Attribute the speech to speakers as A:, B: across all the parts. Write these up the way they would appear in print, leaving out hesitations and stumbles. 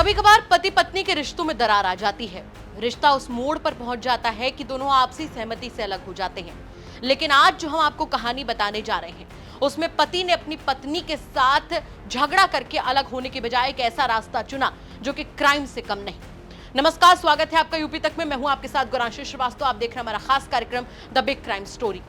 A: कभी कभार पति पत्नी के रिश्तों में दरार आ जाती है। रिश्ता उस मोड़ पर पहुंच जाता है कि दोनों आपसी सहमति से अलग हो जाते हैं। लेकिन आज जो हम आपको कहानी बताने जा रहे हैं उसमें पति ने अपनी पत्नी के साथ झगड़ा करके अलग होने के बजाय एक ऐसा रास्ता चुना जो कि क्राइम से कम नहीं। नमस्कार, स्वागत है आपका यूपी तक में। मैं हूं आपके साथ गौरांशी श्रीवास्तव। आप देख रहे हैं हमारा खास कार्यक्रम the big crime story.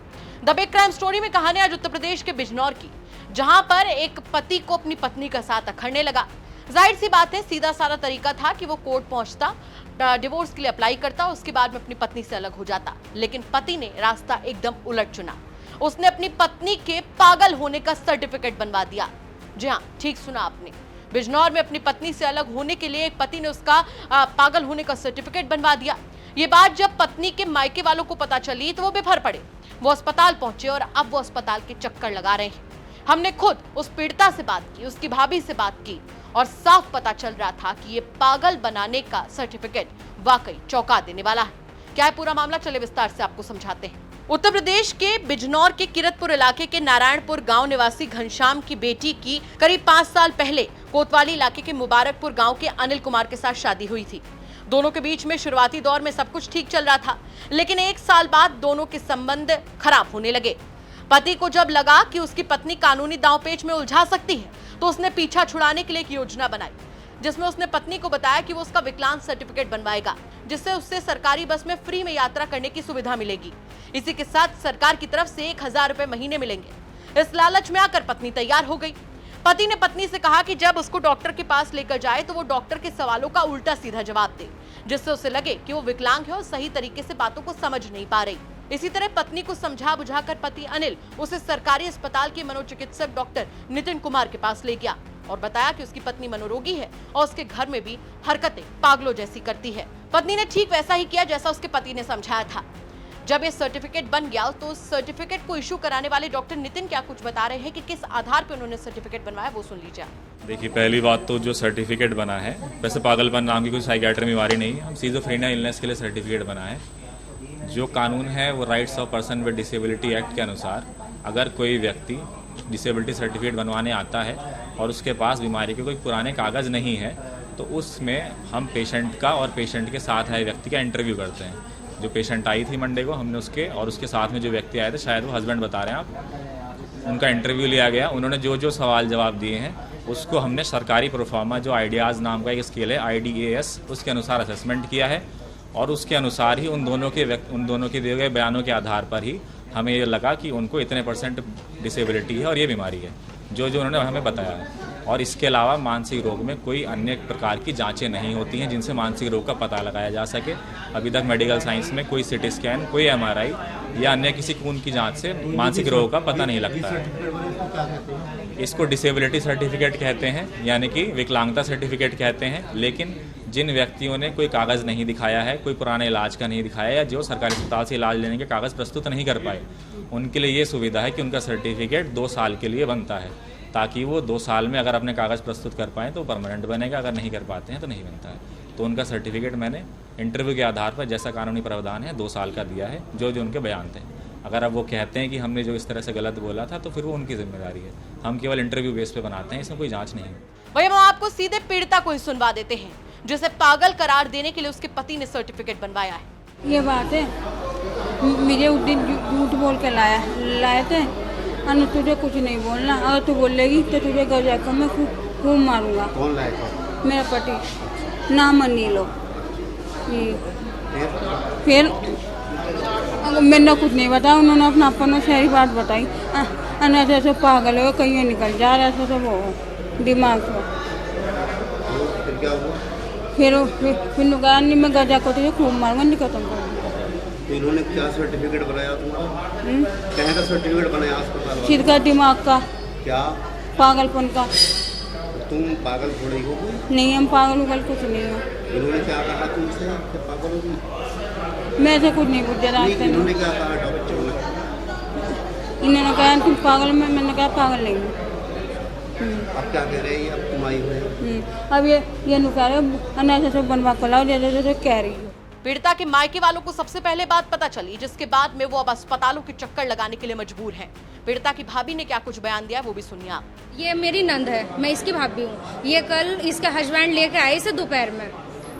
A: The big crime story में कहानी आज उत्तर प्रदेश के बिजनौर की, जहां पर एक पति को अपनी पत्नी का साथ अखड़ने लगा। जाहिर सी बात है, सीधा साधा तरीका था कि वो कोर्ट पहुंचता, डिवोर्स के लिए अप्लाई करता, उसके बाद में अपनी पत्नी से अलग हो जाता। लेकिन पति ने रास्ता एकदम उलट चुना। उसने अपनी पत्नी के पागल होने का सर्टिफिकेट बनवा दिया। जी हाँ, ठीक सुना आपने। बिजनौर में अपनी पत्नी से अलग होने के लिए एक पति ने उसका पागल होने का सर्टिफिकेट बनवा दिया। ये बात जब पत्नी के मायके वालों को पता चली तो वो बेफर पड़े। वो अस्पताल पहुंचे और अब वो अस्पताल के चक्कर लगा रहे हैं। हमने खुद उस पीड़िता से बात की, उसकी भाभी से बात की और साफ पता चल रहा था कि ये पागल बनाने का सर्टिफिकेट वाकई चौंका देने वाला है। क्या है पूरा मामला, चले विस्तार से आपको समझाते हैं। उत्तर प्रदेश के बिजनौर के किरतपुर इलाके के नारायणपुर गांव निवासी घनश्याम की बेटी की करीब 5 साल पहले कोतवाली इलाके के मुबारकपुर गांव के अनिल कुमार के साथ शादी हुई थी। दोनों के बीच में शुरुआती दौर में सब कुछ ठीक चल रहा था, लेकिन 1 साल बाद दोनों के संबंध खराब होने लगे। पति को जब लगा कि उसकी पत्नी कानूनी दांवपेच में उलझा सकती है तो उसने पीछा छुड़ाने के लिए एक योजना बनाई, जिसमें उसने पत्नी को बताया कि वो उसका विकलांग सर्टिफिकेट बनवाएगा, जिससे उससे सरकारी बस में फ्री में यात्रा करने की सुविधा मिलेगी। इसी के साथ सरकार की तरफ से 1000 रुपए महीने मिलेंगे। इस लालच में आकर पत्नी तैयार हो गई। पति ने पत्नी से कहा कि जब उसको डॉक्टर के पास लेकर जाए तो वो डॉक्टर के सवालों का उल्टा सीधा जवाब दे, जिससे उसे लगे कि वो विकलांग है और सही तरीके से बातों को समझ नहीं पा रही। इसी तरह पत्नी को समझा बुझाकर पति अनिल उसे सरकारी अस्पताल के मनोचिकित्सक डॉक्टर नितिन कुमार के पास ले गया और बताया कि उसकी पत्नी मनोरोगी है और उसके घर में भी हरकतें पागलों जैसी करती है। पत्नी ने ठीक वैसा ही किया जैसा उसके पति ने समझाया था। जब ये सर्टिफिकेट बन गया तो उस सर्टिफिकेट को इशू कराने वाले डॉक्टर नितिन क्या कुछ बता रहे हैं कि किस आधार पर उन्होंने सर्टिफिकेट बनवाया, वो सुन लीजिए।
B: देखिए, पहली बात तो जो सर्टिफिकेट बना है, वैसे पागलपन नाम की कोई साइकियाट्री बीमारी नहीं है, हम सिज़ोफ्रेनिया इलनेस के लिए सर्टिफिकेट बना है। जो कानून है वो rights of person with disability act के अनुसार अगर कोई व्यक्ति डिसेबिलिटी सर्टिफिकेट बनवाने आता है और उसके पास बीमारी के कोई पुराने कागज़ नहीं है तो उसमें हम पेशेंट का और पेशेंट के साथ आए व्यक्ति का इंटरव्यू करते हैं। जो पेशेंट आई थी मंडे को, हमने उसके और उसके साथ में जो व्यक्ति आए थे, शायद वो हस्बैंड बता रहे हैं आप, उनका इंटरव्यू लिया गया। उन्होंने जो जो सवाल जवाब दिए हैं उसको हमने सरकारी प्रोफार्मा, जो आइडियाज़ नाम का एक स्केल है IDAS, उसके अनुसार असेसमेंट किया है और उसके अनुसार ही उन दोनों के दिए गए बयानों के आधार पर ही हमें ये लगा कि उनको इतने % डिसेबिलिटी है और ये बीमारी है, जो उन्होंने हमें बताया है। और इसके अलावा मानसिक रोग में कोई अन्य प्रकार की जांचें नहीं होती हैं जिनसे मानसिक रोग का पता लगाया जा सके। अभी तक मेडिकल साइंस में कोई CT स्कैन, कोई MRI या अन्य किसी खून की जांच से मानसिक रोग का पता नहीं लगता है। इसको डिसेबिलिटी सर्टिफिकेट कहते हैं, यानी कि विकलांगता सर्टिफिकेट कहते हैं। लेकिन जिन व्यक्तियों ने कोई कागज़ नहीं दिखाया है, कोई पुराने इलाज का नहीं दिखाया या जो सरकारी अस्पताल से इलाज लेने के कागज़ प्रस्तुत नहीं कर पाए, उनके लिए ये सुविधा है कि उनका सर्टिफिकेट 2 साल के लिए बनता है, ताकि वो 2 साल में अगर अपने कागज़ प्रस्तुत कर पाएँ तो परमानेंट बनेगा, अगर नहीं कर पाते हैं तो नहीं बनता है। तो उनका सर्टिफिकेट मैंने इंटरव्यू के आधार पर जैसा कानूनी प्रावधान है 2 साल का दिया है, जो उनके बयान थे। अगर अब वो कहते हैं कि हमने जो इस तरह से गलत बोला था तो फिर वो उनकी जिम्मेदारी है। हम केवल इंटरव्यू बेस पे बनाते हैं, इसमें कोई जांच नहीं है।
A: भैया, हम आपको सीधे पीड़िता को ही सुनवा देते हैं, जिसे पागल करार देने के लिए उसके पति ने सर्टिफिकेट बनवाया है।
C: ये बात है, मुझे उस दिन झूठ बोल के लाए थे। अनु, तुझे कुछ नहीं बोलना, अगर तू बोलेगी तो तुझे घर जाकर मैं खूब मारूंगा। कौन लाया था? मेरा पति, नाम अनिल। फिर मैंने कुछ नहीं बताया, उन्होंने अपना सारी बात बताई। ऐसे पागल हो, कहीं निकल जा रहा है, सब हो दिमाग को। फिर क्या हुआ? फिर नहीं, मैं घर जाकर तुझे खूब मारूंगा, नहीं खत्म करूँगा।
D: इन्होंने क्या सर्टिफिकेट बनाया तुम्हारा? कहाँ का सर्टिफिकेट बनाया अस्पताल?
C: सिर का, दिमाग का।
D: क्या?
C: पागलपन का।
D: तुम पागल थोड़ी हो?
C: नहीं, हम पागल उगल कुछ नहीं हो।
D: इन्होंने क्या कहा तुमसे कि पागल होगी?
C: मैं ऐसे कुछ नहीं पूछा था।
D: इन्होंने क्या कहा डॉक्टर ने?
C: इन्होंने कहा तुम पागल में, मैंने कहा पागल नहीं हूँ।
D: अब क्या कह रहे हैं? अब तुम आई हुई?
C: अब ये कह रहे हो ऐसे बनवा कर लाओ, जैसे कह रही हो।
A: पीड़िता के मायके वालों को सबसे पहले बात पता चली, जिसके बाद में वो अब अस्पतालों के चक्कर लगाने के लिए मजबूर हैं। पीड़िता की भाभी ने क्या कुछ बयान दिया वो भी सुनिए आप।
E: ये मेरी नंद है, मैं इसकी भाभी हूँ। ये कल इसका हस्बैंड लेके आए इसे दोपहर में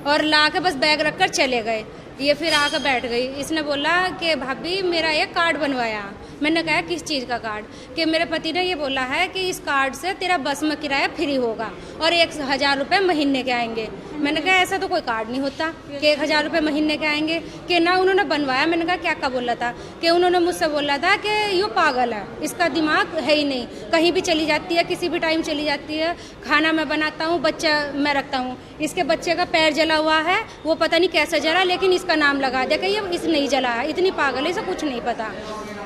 E: और ला के बस बैग रखकर चले गए। ये फिर आकर बैठ गई। इसने बोला कि भाभी मेरा एक कार्ड बनवाया। मैंने कहा किस चीज़ का कार्ड? कि मेरे पति ने ये बोला है कि इस कार्ड से तेरा बस में किराया फ्री होगा और 1000 रुपये महीने के आएंगे। मैंने कहा ऐसा तो कोई कार्ड नहीं होता कि 1000 रुपये महीने के आएंगे। कि ना उन्होंने बनवाया। मैंने कहा क्या का बोला था? कि उन्होंने मुझसे बोला था कि ये पागल है, इसका दिमाग है ही नहीं, कहीं भी चली जाती है, किसी भी टाइम चली जाती है। खाना मैं बनाता हूँ, बच्चा मैं रखता हूँ। इसके बच्चे का पैर जला हुआ है, वो पता नहीं कैसे जला, लेकिन इसका नाम लगा दिया कि ये इस नहीं जला है। इतनी पागल है, इसे कुछ नहीं पता।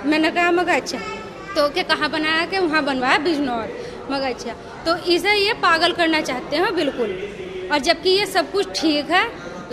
E: मैंने कहा मगर अच्छा तो कि कहाँ बनाया? कि वहाँ बनवाया बिजनौर। मगर अच्छा तो इसे ये पागल करना चाहते हैं बिल्कुल। और जबकि ये सब कुछ ठीक है,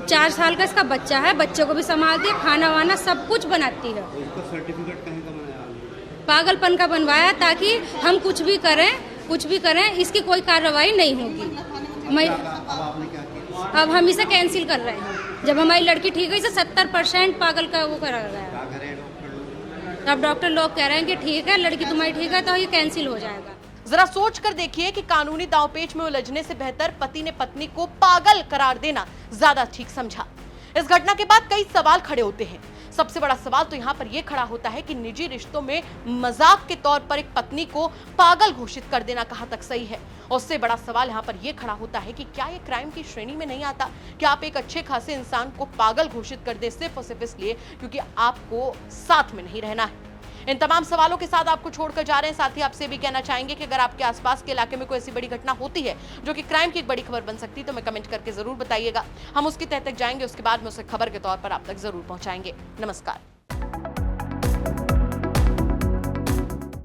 E: 4 साल का इसका बच्चा है, बच्चे को भी संभालती है, खाना वाना सब कुछ बनाती है।
D: तो इसका सर्टिफिकेट कहीं का बनाया?
E: पागलपन का बनवाया ताकि हम कुछ भी करें इसकी कोई कार्रवाई नहीं होगी। मैं
D: अब आपने क्या किया?
E: अब हम इसे कैंसिल कर रहे हैं। जब हमारी लड़की ठीक है, इसे 70% पागल का वो करा गया।
D: क्या करें डॉक्टर लोग?
E: अब डॉक्टर लोग कह रहे हैं कि ठीक है, लड़की तुम्हारी ठीक है, तो ये कैंसिल हो जाएगा।
A: जरा सोच कर देखिए कि कानूनी दांवपेच में उलझने से बेहतर पति ने पत्नी को पागल करार देना ज्यादा ठीक समझा। इस घटना के बाद कई सवाल खड़े होते हैं। सबसे बड़ा सवाल तो यहाँ पर यह खड़ा होता है कि निजी रिश्तों में मजाक के तौर पर एक पत्नी को पागल घोषित कर देना कहाँ तक सही है। और उससे बड़ा सवाल यहाँ पर यह खड़ा होता है कि क्या ये क्राइम की श्रेणी में नहीं आता कि आप एक अच्छे खासे इंसान को पागल घोषित कर दे सिर्फ और सिर्फ इसलिए क्योंकि आपको साथ में नहीं रहना है। इन तमाम सवालों के साथ आपको छोड़कर जा रहे हैं। साथ ही आपसे भी कहना चाहेंगे कि अगर आपके आसपास के इलाके में कोई ऐसी बड़ी घटना होती है जो कि क्राइम की एक बड़ी खबर बन सकती है तो हमें कमेंट करके जरूर बताइएगा। हम उसकी तह तक जाएंगे, उसके बाद में उसे खबर के तौर पर आप तक जरूर पहुंचाएंगे। नमस्कार।